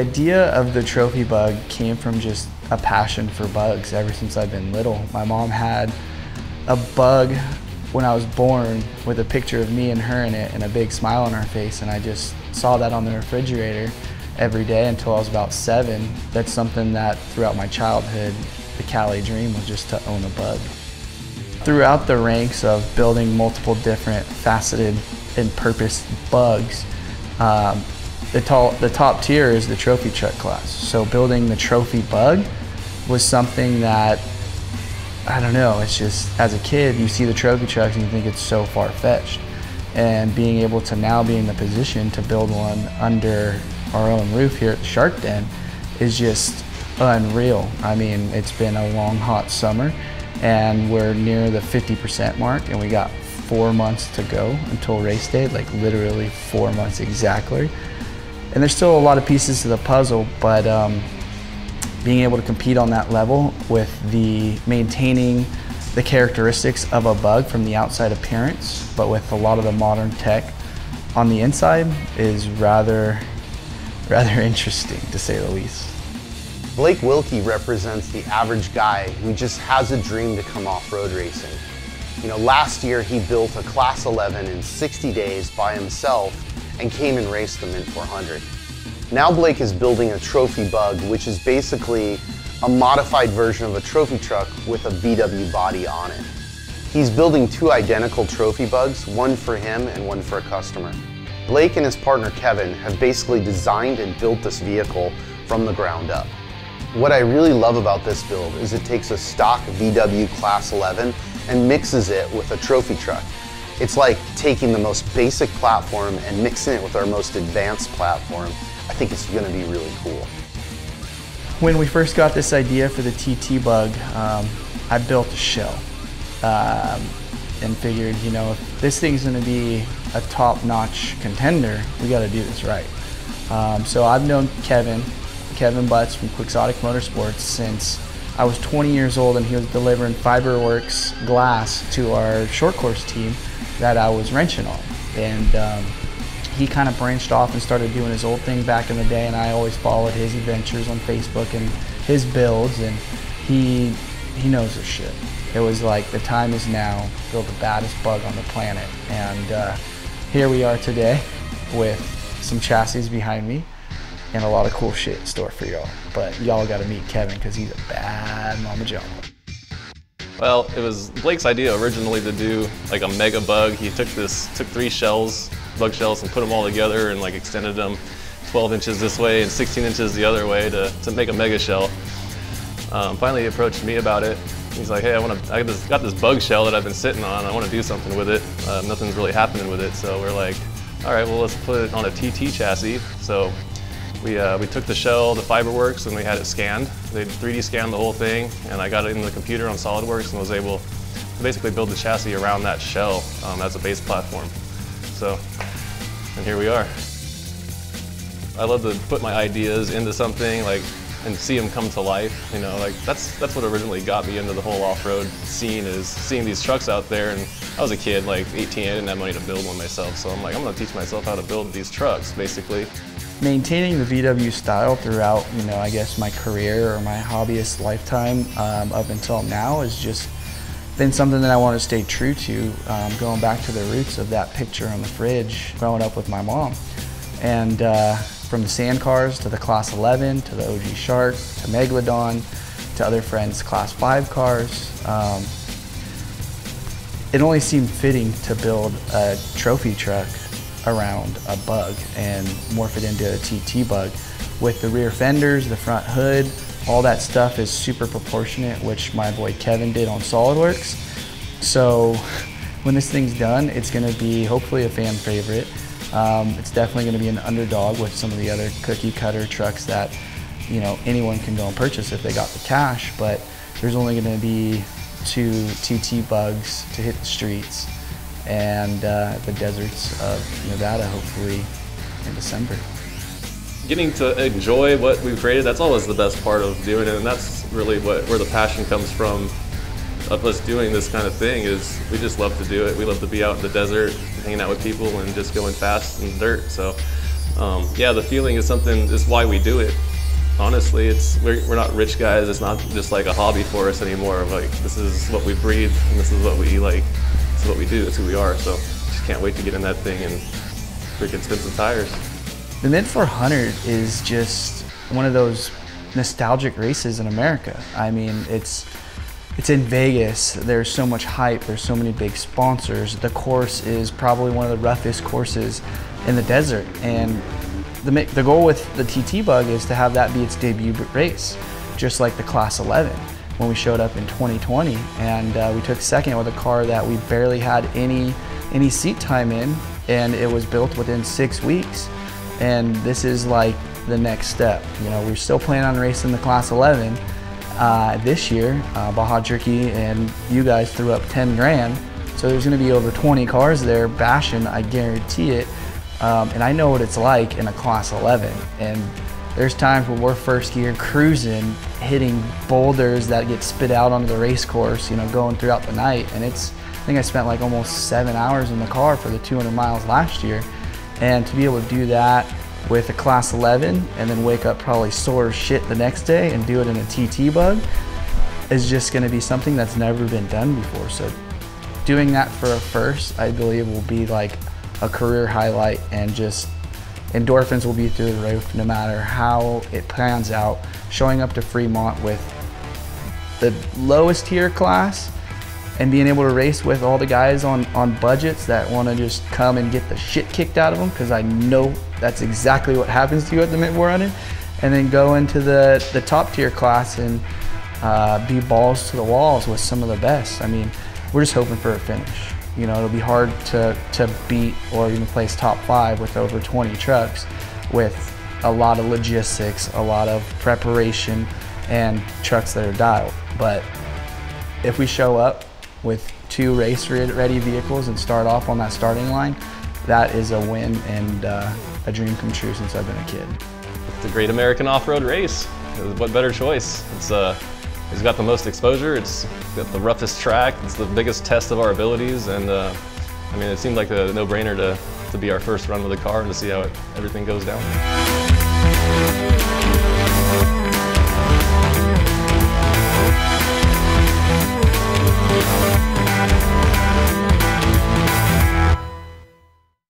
idea of the trophy bug came from just a passion for bugs ever since I've been little. My mom had a bug when I was born with a picture of me and her in it and a big smile on her face, and I just saw that on the refrigerator every day until I was about 7. That's something that throughout my childhood, the Cali dream was just to own a bug. Throughout the ranks of building multiple different faceted and purposed bugs, the top tier is the trophy truck class. So building the trophy bug was something that, I don't know, it's just, as a kid, you see the trophy trucks and you think it's so far-fetched. And being able to now be in the position to build one under our own roof here at the Shark Den is just unreal. I mean, it's been a long, hot summer, and we're near the 50% mark, and we got 4 months to go until race day, like literally 4 months exactly. And there's still a lot of pieces to the puzzle, but being able to compete on that level with the maintaining the characteristics of a bug from the outside appearance, but with a lot of the modern tech on the inside is rather interesting, to say the least. Blake Wilkey represents the average guy who just has a dream to come off-road racing. You know, last year he built a Class 11 in 60 days by himself and came and raced them in 400. Now Blake is building a trophy bug, which is basically a modified version of a trophy truck with a VW body on it. He's building 2 identical trophy bugs, one for him and one for a customer. Blake and his partner Kevin have basically designed and built this vehicle from the ground up. What I really love about this build is it takes a stock VW Class 11 and mixes it with a trophy truck. It's like taking the most basic platform and mixing it with our most advanced platform. I think it's going to be really cool. When we first got this idea for the TT bug, I built a shell and figured, you know, if this thing's going to be a top-notch contender, we got to do this right. So I've known Kevin Butts from Quixotic Motorsports since I was 20 years old, and he was delivering Fiberworks glass to our short course team that I was wrenching on. And he kind of branched off and started doing his old thing back in the day, and I always followed his adventures on Facebook and his builds, and he knows his shit. It was like, the time is now, build the baddest bug on the planet. And here we are today with some chassis behind me and a lot of cool shit in store for y'all. But y'all gotta meet Kevin, because he's a bad mama jump. Well, it was Blake's idea originally to do like a mega bug. He took 3 shells, bug shells, and put them all together and like extended them 12 inches this way and 16 inches the other way to make a mega shell. Finally he approached me about it. He's like, hey, I got this bug shell that I've been sitting on. I want to do something with it. Nothing's really happening with it. So we're like, all right, well, let's put it on a TT chassis. So we took the shell to Fiberworks and we had it scanned. They 3D scanned the whole thing, and I got it in the computer on SolidWorks and was able to basically build the chassis around that shell as a base platform. So, and here we are. I love to put my ideas into something and see them come to life. You know, like that's what originally got me into the whole off-road scene, is seeing these trucks out there. And I was a kid, like 18, I didn't have money to build one myself. So I'm like, I'm gonna teach myself how to build these trucks, basically. Maintaining the VW style throughout, you know, I guess my career or my hobbyist lifetime up until now has just been something that I want to stay true to, going back to the roots of that picture on the fridge growing up with my mom. And from the sand cars to the Class 11 to the OG Shark to Megalodon to other friends' Class 5 cars, it only seemed fitting to build a trophy truck around a bug and morph it into a TT bug. With the rear fenders, the front hood, all that stuff is super proportionate, which my boy Kevin did on SolidWorks. So when this thing's done, it's gonna be hopefully a fan favorite. It's definitely gonna be an underdog with some of the other cookie cutter trucks that, you know, anyone can go and purchase if they got the cash, but there's only gonna be 2 TT bugs to hit the streets and the deserts of Nevada, hopefully in December. Getting to enjoy what we've created, that's always the best part of doing it, and that's really where the passion comes from of us doing this kind of thing. Is we just love to do it. We love to be out in the desert, hanging out with people and just going fast in the dirt. So Yeah, the feeling is something, is why we do it. Honestly, we're not rich guys. It's not just like a hobby for us anymore. Like, this is what we breathe, and this is what we like. This is what we do. That's who we are. So just can't wait to get in that thing and freaking spin some tires. The Mid 400 is just one of those nostalgic races in America. I mean, it's in Vegas. There's so much hype. There's so many big sponsors. The course is probably one of the roughest courses in the desert. And the goal with the TT Bug is to have that be its debut race, just like the Class 11 when we showed up in 2020. And we took second with a car that we barely had any seat time in, and it was built within 6 weeks. And this is like the next step. You know, we're still planning on racing the Class 11 this year. Baja Jerky and you guys threw up 10 grand. So there's gonna be over 20 cars there bashing, I guarantee it. And I know what it's like in a Class 11. And there's times when we're first gear cruising, hitting boulders that get spit out onto the race course, you know, going throughout the night. And I think I spent like almost 7 hours in the car for the 200 miles last year. And to be able to do that with a Class 11 and then wake up probably sore as shit the next day and do it in a TT Bug is just gonna be something that's never been done before. So doing that for a first, I believe, will be like a career highlight, and just endorphins will be through the roof no matter how it plans out. Showing up to Fremont with the lowest tier class and being able to race with all the guys on budgets that want to just come and get the shit kicked out of them, because I know that's exactly what happens to you at the Mid 400, and then go into the top tier class and be balls to the walls with some of the best. I mean, we're just hoping for a finish. You know, it'll be hard to beat or even place top 5 with over 20 trucks, with a lot of logistics, a lot of preparation, and trucks that are dialed. But if we show up with 2 race-ready vehicles and start off on that starting line, that is a win and a dream come true since I've been a kid. It's a great American off-road race. What better choice? It's got the most exposure, it's got the roughest track, it's the biggest test of our abilities, and I mean, it seemed like a no-brainer to be our first run with the car and to see how everything goes down.